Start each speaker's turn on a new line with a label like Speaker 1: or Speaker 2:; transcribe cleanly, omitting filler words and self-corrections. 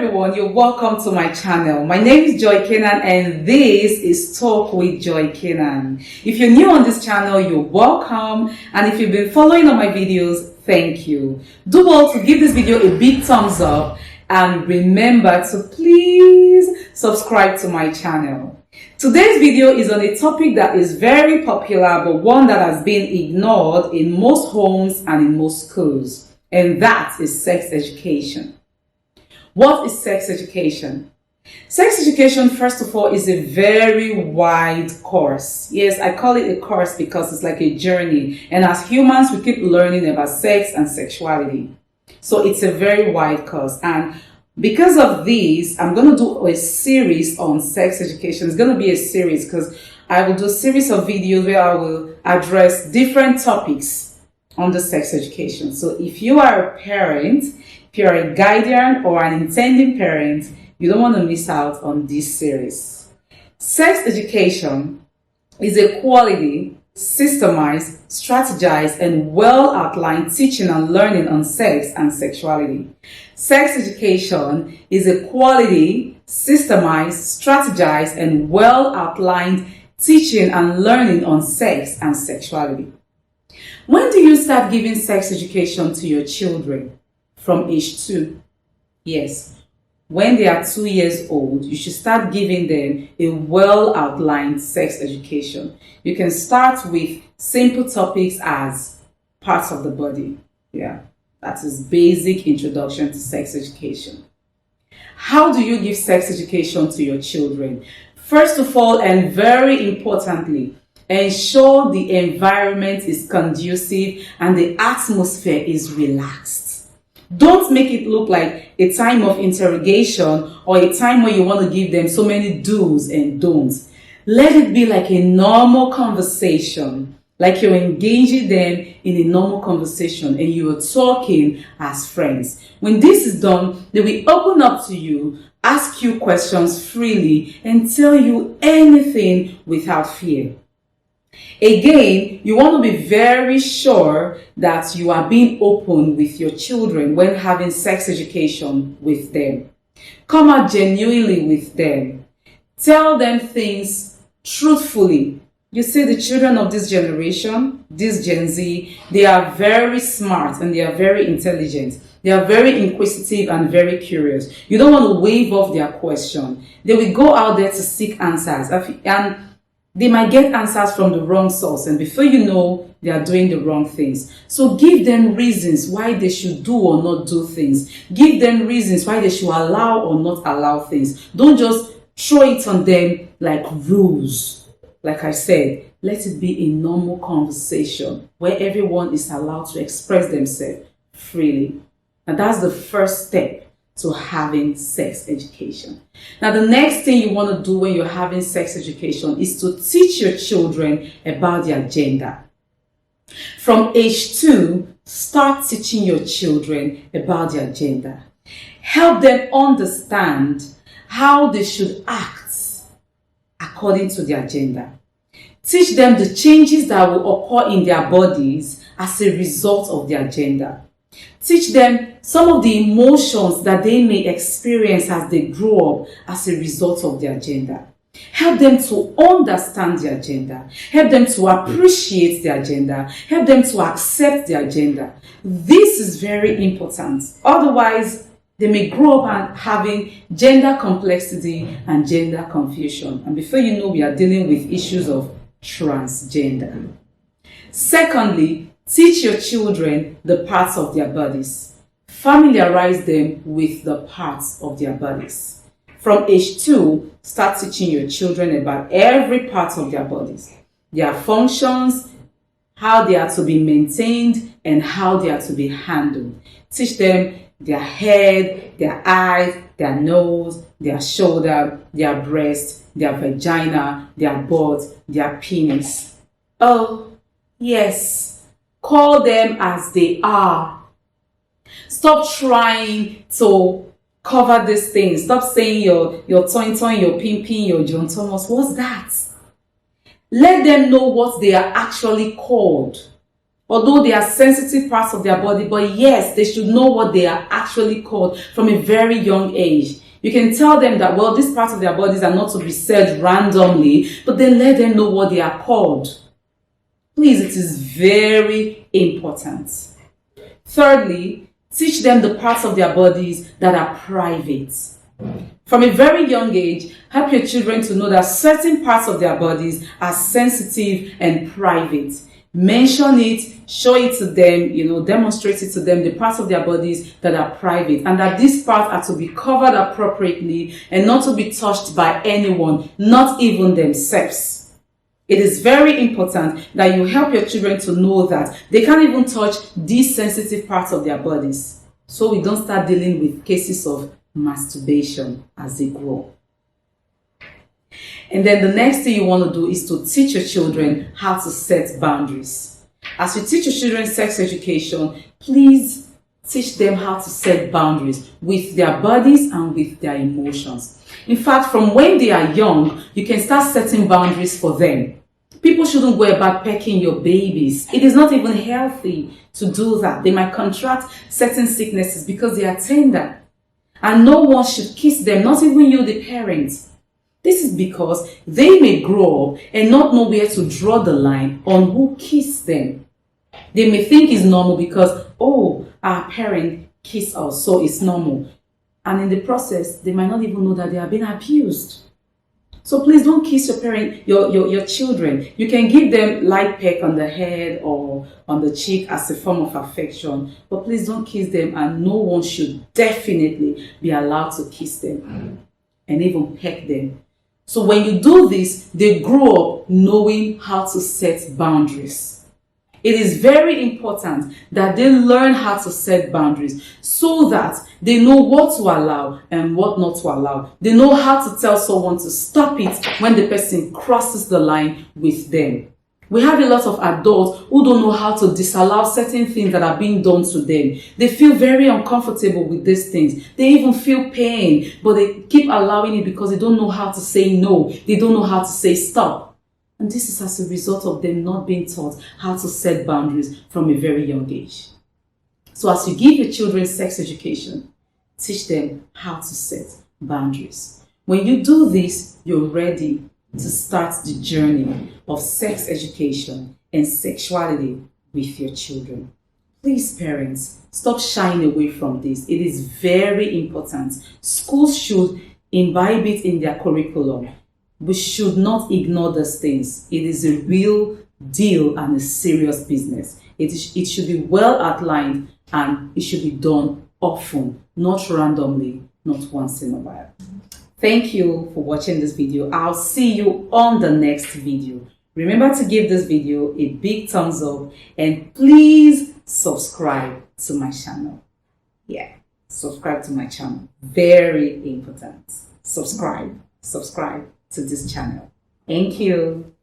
Speaker 1: everyone, you're welcome to my channel. My name is Joy Kenan and this is Talk with Joy Kenan. If you're new on this channel, you're welcome, and if you've been following on my videos, thank you. Do well to give this video a big thumbs up and remember to please subscribe to my channel. Today's video is on a topic that is very popular but one that has been ignored in most homes and in most schools, and that is sex education. What is sex education? Sex education, first of all, is a very wide course. Yes, I call it a course because it's like a journey. And as humans, we keep learning about sex and sexuality. So it's a very wide course. And because of this, I'm going to do a series on sex education. It's going to be a series because I will do a series of videos where I will address different topics on the sex education. So if you are a parent, if you're a guardian or an intending parent, you don't want to miss out on this series. Sex education is a quality, systemized, strategized, and well-outlined teaching and learning on sex and sexuality. Sex education is a quality, systemized, strategized, and well-outlined teaching and learning on sex and sexuality. When do you start giving sex education to your children? From age 2. Yes. When they are 2 years old, you should start giving them a well-outlined sex education. You can start with simple topics as parts of the body. Yeah, that is basic introduction to sex education. How do you give sex education to your children? First of all, and very importantly, ensure the environment is conducive and the atmosphere is relaxed. Don't make it look like a time of interrogation or a time where you want to give them so many do's and don'ts. Let it be like a normal conversation, like you're engaging them in a normal conversation and you're talking as friends. When this is done, they will open up to you, ask you questions freely, and tell you anything without fear. Again, you want to be very sure that you are being open with your children when having sex education with them. Come out genuinely with them. Tell them things truthfully. You see, the children of this generation, this Gen Z, they are very smart and they are very intelligent. They are very inquisitive and very curious. You don't want to wave off their question. They will go out there to seek answers. And they might get answers from the wrong source, and before you know, they are doing the wrong things. So give them reasons why they should do or not do things. Give them reasons why they should allow or not allow things. Don't just throw it on them like rules. Like I said, let it be a normal conversation where everyone is allowed to express themselves freely. And that's the first step to having sex education. Now, the next thing you want to do when you're having sex education is to teach your children about their gender. From age 2, start teaching your children about their gender. Help them understand how they should act according to their gender. Teach them the changes that will occur in their bodies as a result of their gender. Teach them some of the emotions that they may experience as they grow up as a result of their gender. Help them to understand their gender. Help them to appreciate their gender. Help them to accept their gender. This is very important. Otherwise, they may grow up and having gender complexity and gender confusion. And before you know, we are dealing with issues of transgender. Secondly, teach your children the parts of their bodies. Familiarize them with the parts of their bodies. From age 2, start teaching your children about every part of their bodies, their functions, how they are to be maintained, and how they are to be handled. Teach them their head, their eyes, their nose, their shoulder, their breast, their vagina, their butt, their penis. Oh, yes. Call them as they are. Stop trying to cover these things. Stop saying your toin, your pin, your John Thomas. What's that? Let them know what they are actually called. Although they are sensitive parts of their body, but yes, they should know what they are actually called from a very young age. You can tell them that, well, these parts of their bodies are not to be said randomly, but then let them know what they are called. Please, it is very important. Thirdly, teach them the parts of their bodies that are private. From a very young age, help your children to know that certain parts of their bodies are sensitive and private. Mention it, show it to them, demonstrate it to them, the parts of their bodies that are private, and that these parts are to be covered appropriately and not to be touched by anyone, not even themselves. It is very important that you help your children to know that they can't even touch these sensitive parts of their bodies, so we don't start dealing with cases of masturbation as they grow. And then the next thing you want to do is to teach your children how to set boundaries. As you teach your children sex education, please teach them how to set boundaries with their bodies and with their emotions. In fact, from when they are young, you can start setting boundaries for them. People shouldn't go about pecking your babies. It is not even healthy to do that. They might contract certain sicknesses because they are tender. And no one should kiss them, not even you, the parents. This is because they may grow up and not know where to draw the line on who kissed them. They may think it's normal because, our parent kissed us, so it's normal. And in the process, they might not even know that they are being abused. So please don't kiss your children. You can give them light peck on the head or on the cheek as a form of affection, but please don't kiss them, and no one should definitely be allowed to kiss them and even peck them. So when you do this, they grow up knowing how to set boundaries. It is very important that they learn how to set boundaries so that they know what to allow and what not to allow. They know how to tell someone to stop it when the person crosses the line with them. We have a lot of adults who don't know how to disallow certain things that are being done to them. They feel very uncomfortable with these things. They even feel pain, but they keep allowing it because they don't know how to say no. They don't know how to say stop. And this is as a result of them not being taught how to set boundaries from a very young age. So as you give your children sex education, teach them how to set boundaries. When you do this, you're ready to start the journey of sex education and sexuality with your children. Please, parents, stop shying away from this. It is very important. Schools should imbibe it in their curriculum. We should not ignore these things. It is a real deal and a serious business. It should be well outlined, and it should be done often, not randomly, not once in a while. Thank you for watching this video. I'll see you on the next video. Remember to give this video a big thumbs up, and please subscribe to my channel. Yeah, subscribe to my channel. Very important. Subscribe to this channel. Thank you.